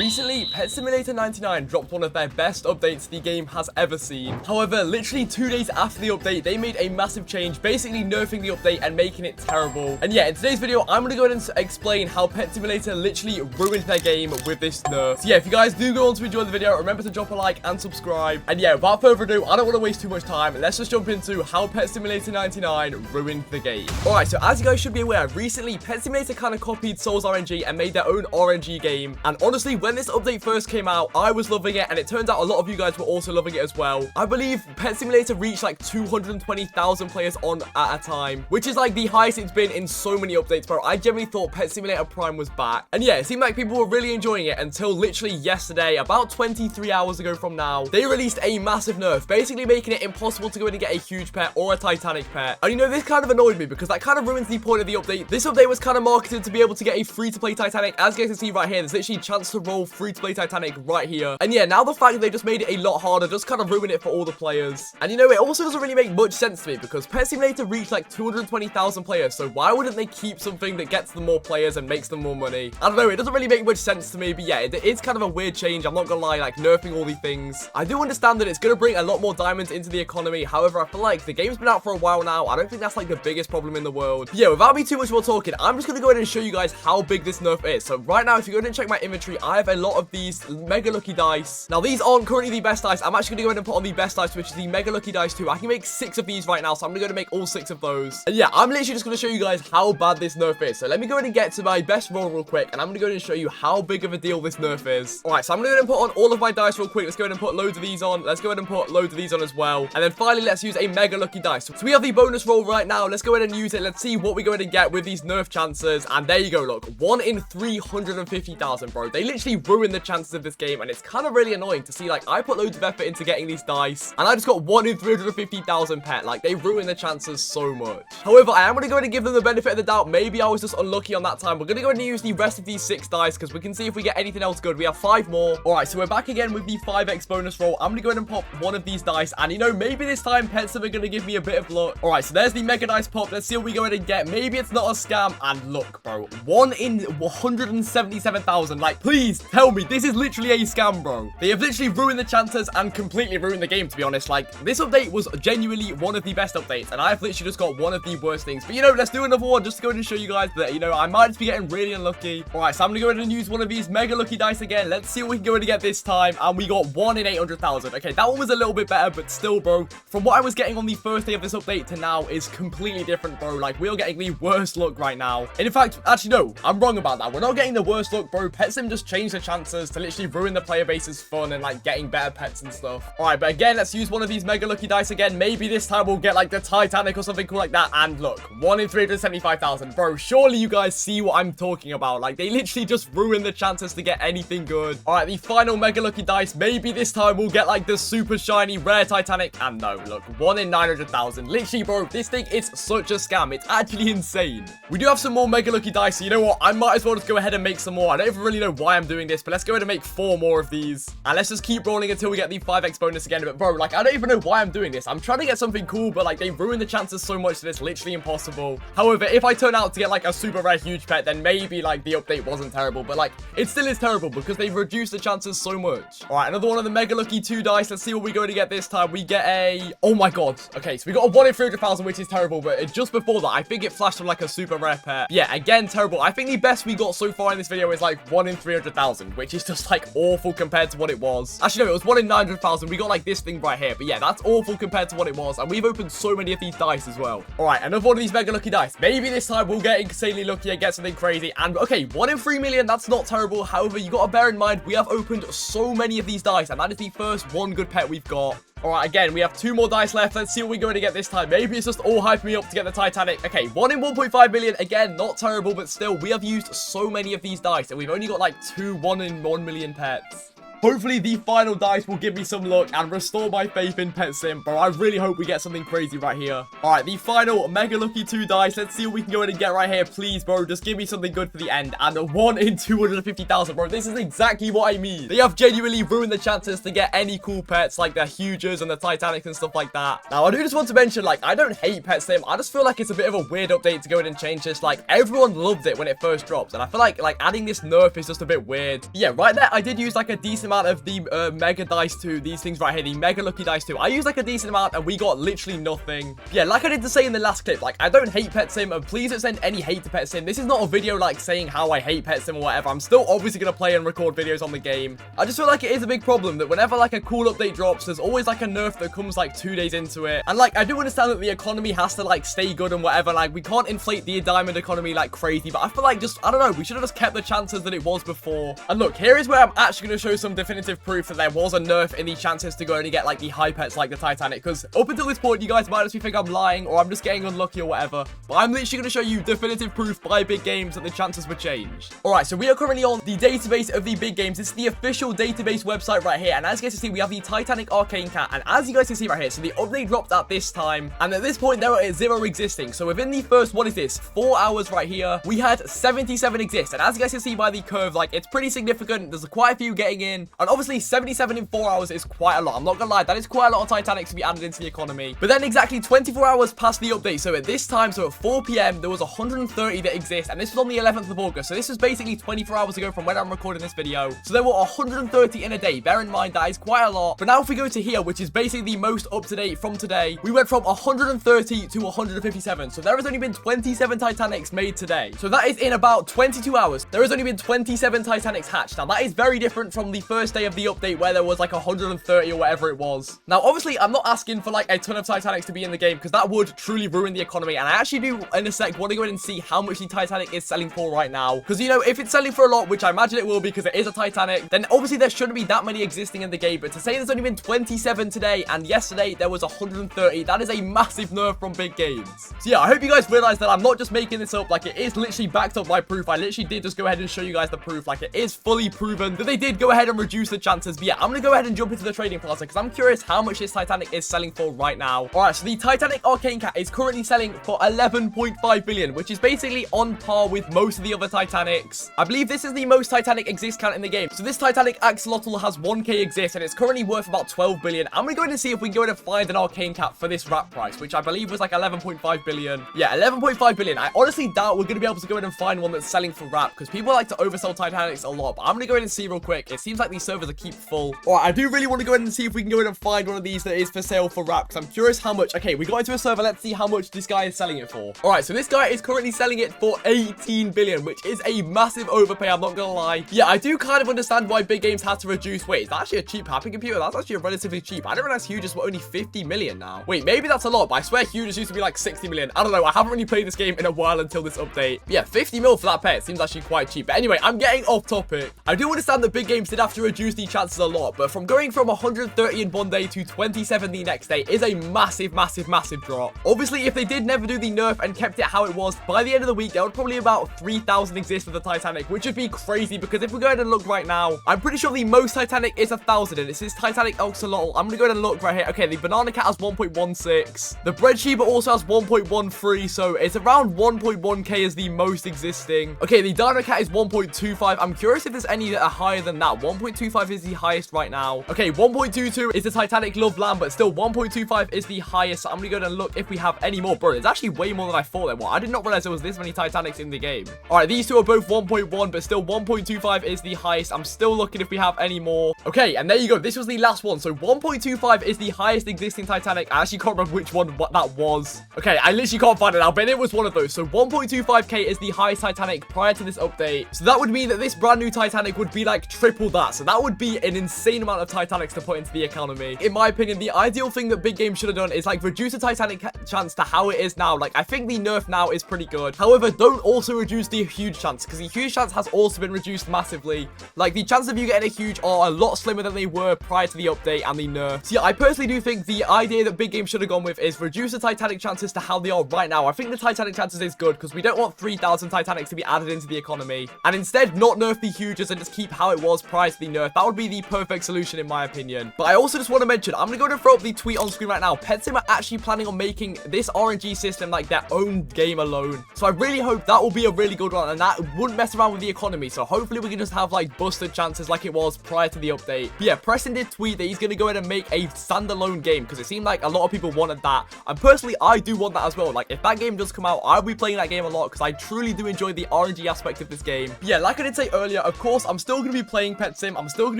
recently, Pet Simulator 99 dropped one of their best updates the game has ever seen. However, literally 2 days after the update, they made a massive change, basically nerfing the update and making it terrible. And yeah, in today's video, I'm going to go ahead and explain how Pet Simulator literally ruined their game with this nerf. So yeah, if you guys do go on to enjoy the video, remember to drop a like and subscribe. And yeah, without further ado, I don't want to waste too much time. Let's just jump into how Pet Simulator 99 ruined the game. Alright, so as you guys should be aware, recently Pet Simulator kind of copied Souls RNG and made their own RNG game. And honestly, when this update first came out, I was loving it, and it turns out a lot of you guys were also loving it as well. I believe Pet Simulator reached like 220,000 players on at a time, which is like the highest it's been in so many updates, bro. I genuinely thought Pet Simulator Prime was back. And yeah, it seemed like people were really enjoying it until literally yesterday, about 23 hours ago from now, they released a massive nerf, basically making it impossible to go in and get a huge pet or a Titanic pet. And you know, this kind of annoyed me because that kind of ruins the point of the update. This update was kind of marketed to be able to get a free-to-play Titanic. As you guys can see right here, there's literally a chance to roll free-to-play Titanic right here. And yeah, now the fact that they just made it a lot harder just kind of ruined it for all the players. And you know, it also doesn't really make much sense to me because Pet Simulator reached like 220,000 players, so why wouldn't they keep something that gets them more players and makes them more money? I don't know, it doesn't really make much sense to me, but yeah, it's kind of a weird change. I'm not gonna lie, like nerfing all these things. I do understand that it's gonna bring a lot more diamonds into the economy. However, I feel like the game's been out for a while now. I don't think that's like the biggest problem in the world. But yeah, without me too much more talking, I'm just gonna go ahead and show you guys how big this nerf is. So right now, if you go ahead and check my inventory, I have a lot of these mega lucky dice. Now, these aren't currently the best dice. I'm actually gonna go ahead and put on the best dice, which is the mega lucky dice 2. I can make 6 of these right now, so I'm gonna go ahead and make all 6 of those. And yeah, I'm literally just gonna show you guys how bad this nerf is. So let me go ahead and get to my best roll real quick, and I'm gonna go ahead and show you how big of a deal this nerf is. All right, so I'm gonna go ahead and put on all of my dice real quick. Let's go ahead and put loads of these on. Let's go ahead and put loads of these on as well. And then finally, let's use a mega lucky dice. So we have the bonus roll right now. Let's go ahead and use it. Let's see what we go ahead and get with these nerf chances. And there you go, look, 1 in 350,000, bro. They literally ruined the chances of this game, and it's kind of really annoying to see. Like, I put loads of effort into getting these dice, and I just got 1 in 350,000 pet. Like, they ruined the chances so much. However, I am going to go ahead and give them the benefit of the doubt. Maybe I was just unlucky on that time. We're going to go ahead and use the rest of these 6 dice because we can see if we get anything else good. We have 5 more. All right, so we're back again with the 5x bonus roll. I'm going to go ahead and pop one of these dice, and you know, maybe this time Pets are going to give me a bit of luck. All right, so there's the mega dice pop. Let's see what we go ahead and get. Maybe it's not a scam. And look, bro, 1 in 177,000. Like, please tell me this is literally a scam, bro. They have literally ruined the chances and completely ruined the game, to be honest. Like, this update was genuinely one of the best updates, and I've literally just got one of the worst things. But you know, let's do another one just to go ahead and show you guys that, you know, I might just be getting really unlucky. All right, so I'm gonna go ahead and use one of these mega lucky dice again. Let's see what we can go ahead and get this time. And we got 1 in 800,000. Okay, that one was a little bit better, but still, bro, from what I was getting on the first day of this update to now is completely different, bro. Like, we're getting the worst luck right now. And in fact, actually, no, I'm wrong about that. We're not getting the worst luck, bro. Pet Sim just changed the chances to literally ruin the player base's fun and like getting better pets and stuff. All right, but again, let's use one of these mega lucky dice again. Maybe this time we'll get like the Titanic or something cool like that. And look, 1 in 375,000, bro. Surely you guys see what I'm talking about. Like, they literally just ruined the chances to get anything good. All right, the final mega lucky dice. Maybe this time we'll get like the super shiny rare Titanic. And no, look, 1 in 900,000. Literally, bro, this thing is such a scam. It's actually insane. We do have some more mega lucky dice. So you know what? I might as well just go ahead and make some more. I don't even really know why I'm doing this, but let's go ahead and make 4 more of these. And let's just keep rolling until we get the 5x bonus again. But bro, like, I don't even know why I'm doing this. I'm trying to get something cool, but like, they ruined the chances so much that it's literally impossible. However, if I turn out to get like a super rare huge pet, then maybe like the update wasn't terrible, but like, it still is terrible because they've reduced the chances so much. All right, another one of the mega lucky 2 dice. Let's see what we're going to get this time. We get a, oh my god. Okay, so we got a 1 in 300,000, which is terrible, but just before that, I think it flashed from like a super rare pet. Yeah, again, terrible. I think the best we got so far in this video is like 1 in 300,000, which is just like awful compared to what it was. Actually, no, it was 1 in 900,000. We got like this thing right here, but yeah, that's awful compared to what it was. And we've opened so many of these dice as well. All right, another one of these mega lucky dice. Maybe this time we'll get insanely lucky and get something crazy. And okay, 1 in 3 million, that's not terrible. However, you got to bear in mind, we have opened so many of these dice, and that is the first 1 good pet we've got. All right, again, we have 2 more dice left. Let's see what we're going to get this time. Maybe it's just all hyping me up to get the Titanic. Okay, 1 in 1.5 million. Again, not terrible, but still, we have used so many of these dice, and we've only got like 2 1 in 1 million pets. Hopefully the final dice will give me some luck and restore my faith in Pet Sim, bro. I really hope we get something crazy right here. All right, the final mega lucky 2 dice. Let's see what we can go in and get right here. Please, bro, just give me something good for the end. And a 1 in 250,000, bro. This is exactly what I mean. They have genuinely ruined the chances to get any cool pets like the Hugers and the Titanic and stuff like that. Now, I do just want to mention, like, I don't hate Pet Sim. I just feel like it's a bit of a weird update to go in and change this. Like, everyone loved it when it first dropped, and I feel like adding this nerf is just a bit weird. Yeah, right there, I did use like a decent amount of the mega dice too. These things right here, the mega lucky dice too. I used like a decent amount, and we got literally nothing. Yeah, like I did to say in the last clip, like, I don't hate Pet Sim, and please don't send any hate to Pet Sim. This is not a video like saying how I hate Pet Sim or whatever. I'm still obviously gonna play and record videos on the game. I just feel like it is a big problem that whenever like a cool update drops, there's always like a nerf that comes like 2 days into it. And like, I do understand that the economy has to like stay good and whatever. Like, we can't inflate the diamond economy like crazy, but I feel like just, I don't know, we should have just kept the chances that it was before. And look, here is where I'm actually going to show some definitive proof that there was a nerf in the chances to go and get like the high pets like the Titanic, because up until this point, you guys might just think I'm lying or I'm just getting unlucky or whatever, but I'm literally going to show you definitive proof by big games that the chances were changed. Alright, so we are currently on the database of the big games. This is the official database website right here, and as you guys can see, we have the Titanic Arcane Cat, and as you guys can see right here, so the update dropped at this time, and at this point there are 0 existing. So within the first, what is this, 4 hours right here, we had 77 exist, and as you guys can see by the curve, like, it's pretty significant. There's quite a few getting in, and obviously 77 in 4 hours is quite a lot. I'm not gonna lie, that is quite a lot of Titanics to be added into the economy. But then exactly 24 hours past the update, so at this time, so at 4 p.m, there was 130 that exist, and this was on the 11th of August, so this was basically 24 hours ago from when I'm recording this video. So there were 130 in a day. Bear in mind, that is quite a lot. But now if we go to here, which is basically the most up-to-date from today, we went from 130 to 157. So there has only been 27 Titanics made today. So that is in about 22 hours. There has only been 27 Titanics hatched. Now that is very different from the first day of the update where there was like 130 or whatever it was. Now obviously I'm not asking for like a ton of Titanics to be in the game because that would truly ruin the economy. And I actually do in a sec want to go in and see how much the Titanic is selling for right now. Because, you know, if it's selling for a lot, which I imagine it will because it is a Titanic, then obviously there shouldn't be that many existing in the game. But to say there's only been 27 today and yesterday there was 130, that is a massive nerf from big games. So yeah, I hope you guys realize that I'm not just making this up. Like, it is literally backed up by proof. I literally did just go ahead and show you guys the proof. Like, it is fully proven that they did go ahead and reduce the chances. But yeah, I'm gonna go ahead and jump into the trading plaza because I'm curious how much this Titanic is selling for right now. All right, so the Titanic Arcane Cat is currently selling for 11.5 billion, which is basically on par with most of the other Titanics. I believe this is the most Titanic exist count in the game. So this Titanic Axolotl has 1k exist and it's currently worth about 12 billion. I'm gonna go ahead and see if we can go ahead and find an Arcane Cat for this wrap price, which I believe was like 11.5 billion. Yeah, 11.5 billion. I honestly doubt we're gonna be able to go ahead and find one that's selling for wrap because people like to oversell Titanics a lot, but I'm gonna go ahead and see real quick. It seems like these servers are keep full. All right, I do really want to go ahead and see if we can go ahead and find one of these that is for sale for wrap because I'm curious how much. Okay, we got into a server. Let's see how much this guy is selling it for. All right, so this guy is currently selling it for 18 billion, which is a massive overpay. I'm not gonna lie. Yeah, I do kind of understand why big games had to reduce. Wait, is that actually a cheap happy computer? That's actually relatively cheap. I didn't realize Hugers were only 50 million now. Wait, maybe that's a lot, but I swear Hugers used to be like 60 million. I don't know. I haven't really played this game in a while until this update. But yeah, 50 mil for that pet seems actually quite cheap. But anyway, I'm getting off topic. I do understand that big games did have to reduce the chances a lot, but from going from 130 in one day to 27 the next day is a massive, massive, massive drop. Obviously, if they did never do the nerf and kept it how it was, by the end of the week, there would probably about 3,000 exist for the Titanic, which would be crazy because if we go ahead and look right now, I'm pretty sure the most Titanic is 1,000 and it's this Titanic Axolotl. I'm gonna go ahead and look right here. Okay, the Banana Cat has 1.16. The Bread Sheba also has 1.13, so it's around 1.1k is the most existing. Okay, the Dino Cat is 1.25. I'm curious if there's any that are higher than that. 1.25 is the highest right now. Okay, 1.22 is the Titanic Love Lamb, but still 1.25 is the highest. So I'm gonna go and look if we have any more. Bro, it's actually way more than I thought there were. I did not realize there was this many Titanics in the game. All right, these two are both 1.1, but still 1.25 is the highest. I'm still looking if we have any more. Okay, and there you go. This was the last one. So 1.25 is the highest existing Titanic. I actually can't remember which one that was. Okay, I literally can't find it now, but it was one of those. So 1.25k is the highest Titanic prior to this update. So that would mean that this brand new Titanic would be like triple that. So that would be an insane amount of Titanics to put into the economy. In my opinion, the ideal thing that big games should have done is like reduce the Titanic chance to how it is now. Like, I think the nerf now is pretty good. However, don't also reduce the huge chance because the huge chance has also been reduced massively. Like, the chances of you getting a huge are a lot slimmer than they were prior to the update and the nerf. So yeah, I personally do think the idea that big games should have gone with is reduce the Titanic chances to how they are right now. I think the Titanic chances is good because we don't want 3,000 Titanics to be added into the economy, and instead not nerf the huges and just keep how it was prior to the nerfed. That would be the perfect solution in my opinion. But I also just want to mention, I'm going to go ahead and throw up the tweet on screen right now. Pet Sim are actually planning on making this RNG system like their own game alone. So I really hope that will be a really good one, and that wouldn't mess around with the economy. So hopefully we can just have like busted chances like it was prior to the update. But yeah, Preston did tweet that he's going to go ahead and make a standalone game because it seemed like a lot of people wanted that. And personally, I do want that as well. Like if that game does come out, I'll be playing that game a lot because I truly do enjoy the RNG aspect of this game. But yeah, like I did say earlier, of course, I'm still going to be playing Pet Sim. I'm still going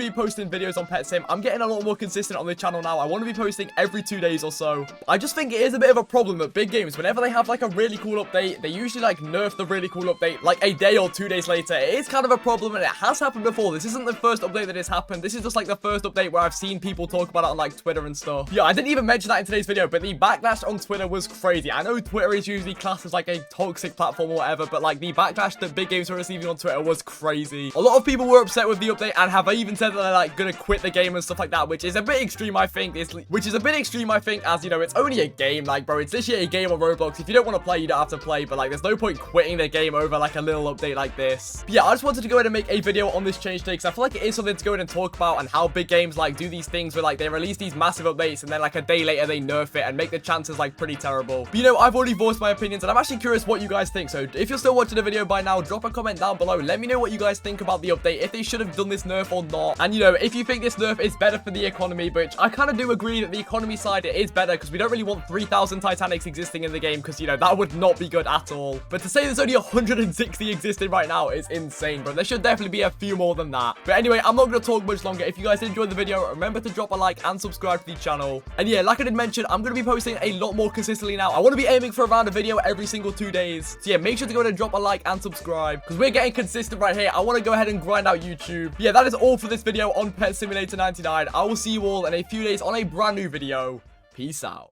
to be posting videos on Pet Sim. I'm getting a lot more consistent on the channel now. I want to be posting every 2 days or so. I just think it is a bit of a problem that big games, whenever they have like a really cool update, they usually like nerf the really cool update like a day or 2 days later. It is kind of a problem, and it has happened before. This isn't the first update that has happened. This is just like the first update where I've seen people talk about it on like Twitter and stuff. Yeah, I didn't even mention that in today's video, but the backlash on Twitter was crazy. I know Twitter is usually classed as like a toxic platform or whatever, but like the backlash that big games were receiving on Twitter was crazy. A lot of people were upset with the update and have even said that they're like gonna quit the game and stuff like that, which is a bit extreme, I think. As you know, it's only a game. Like, bro, it's literally a game on Roblox. If you don't want to play, you don't have to play, but like there's no point quitting the game over like a little update like this. But yeah, I just wanted to go ahead and make a video on this change today because I feel like it is something to go ahead and talk about, and how big games like do these things where like they release these massive updates and then like a day later they nerf it and make the chances like pretty terrible. But you know, I've already voiced my opinions and I'm actually curious what you guys think. So if you're still watching the video by now, drop a comment down below. Let me know what you guys think about the update, if they should have done this nerf or not. And you know, if you think this nerf is better for the economy, which I kind of do agree that the economy side it is better because we don't really want 3,000 Titanics existing in the game because, you know, that would not be good at all. But to say there's only 160 existing right now is insane, bro. There should definitely be a few more than that. But anyway, I'm not going to talk much longer. If you guys enjoyed the video, remember to drop a like and subscribe to the channel. And yeah, like I did mention, I'm going to be posting a lot more consistently now. I want to be aiming for around a video every single 2 days. So yeah, make sure to go ahead and drop a like and subscribe because we're getting consistent right here. I want to go ahead and grind out YouTube. But yeah, that is all for this video on Pet Simulator 99. I will see you all in a few days on a brand new video. Peace out.